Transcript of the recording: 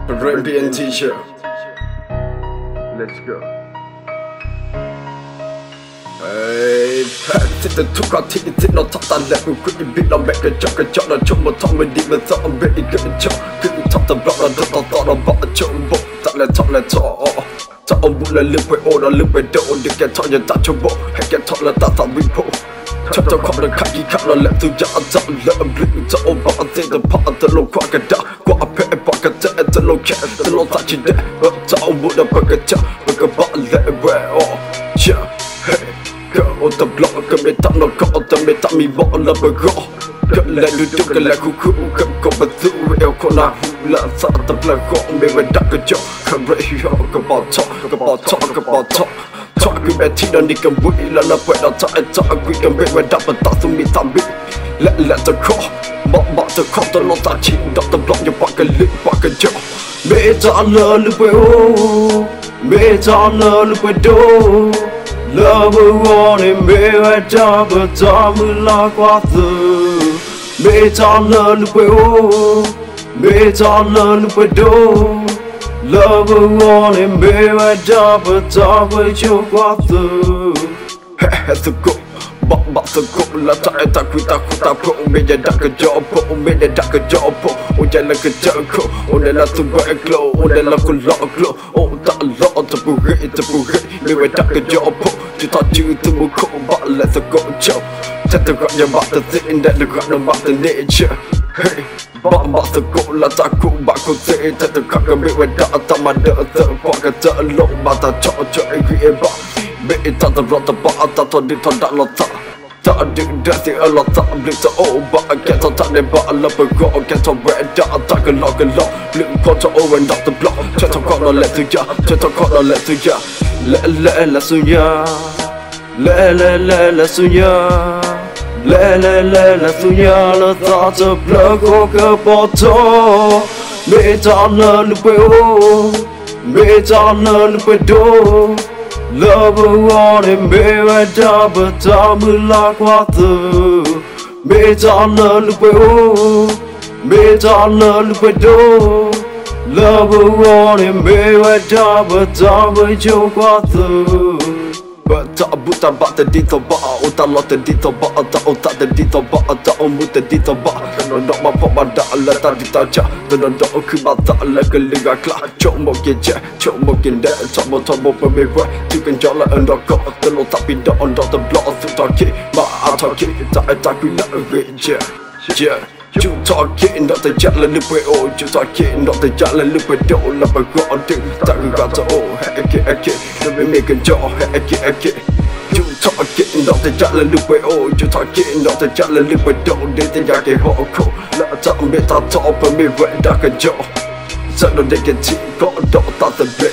Arabian t-shirt. Let's go. Hey, thích từ thuốc cao thì nó thọ ta lẹ của quyết định biết nó mẹ cái chọ nó trong một thằng mình đi mà thọ mẹ đi cái chọ cứ thọ ta block nó thọ nó bỏ chỗ bộ ta lại thọ ta ông bụng là lưng phải ô nó lưng phải độ đi cái thọ nhận ta trong bộ hay cái thọ là ta tạo bình phố cho không được khai khi khắp nó lẹ từ giờ ta lỡ lưng ta ôm bỏ tên ta bỏ ta lông qua cái đó qua phe bỏ cái tên ta lông kẹt ta lông ta chỉ để ta ông bụng là cái chọ cái bỏ lẹ về yeah hey Kau tak blok, kau minta nak kau tak minta mi bawa lah bergerak. Kau lah duduk kau lah kuku, kau betul kau nak hula saat tak belakang memang tak kejauh. Kau berhias, kau baca. Tak aku beti dan dikembui lah nak buat tak aku yang memang dapat tak sumi tambik. Let kau, mak kau tolong tak cinta tak blok yang pakai lip pakai jauh. Meta lah lupa meta lah lupa do. Love wanted me at job, but I'm like what the Metal do. Love wanted me at job, but I'm with you what the Has to go. Bak teguk lah tak po meja dak kerja po meja dak kerja po jalan kerja ko lah tu buat glow lah ku lock glow tak lock terpuri meja dak kerja po kita tu muka bak lah teguk jauh tak teguk yang bak tertin dan dekat nombak nature hey bak teguk lah takut bak ku tak tegak ke meja dak tak ada terpak kata lock bak tak cocok bak Beta terrota tak di tak lota tak ada dati Allah tak beli tak ubah kita tak nebak Allah bergerak kita beda tak gelak beli kau tak orang tak terblok cerita kau nak let tu ya la sunya la tak terblok kau ke botol meta lupa do Love wanted me at job, but I'm like what the Meta lupa do. Love wanted me at job, but I'm with you what the Tak buta bak tadi toba Utak lo tadi toba Tak tadi toba Tak umur tadi toba Tenondok mampak badak lah tadi tajak Tenondok ke batak lah kelingak lah Cok mungkin je, cok mungkin dek Tobo pemewah Tu kenjala endok kau Telur tak pindah ondok terblok Tu takik Maaf takik Tak bila reja Chú talking not the jet let lupa chú talking not the jet let lupa do là bà gọi đừng ta cứ gặp cho heke nó bị mê cần cho heke chú talking not the jet let lupa chú talking not the jet let lupa do để ta nhà cái họ khổ là ta biết ta top và mê vậy đã cần cho sợ nó để cái gì có độ ta tự biết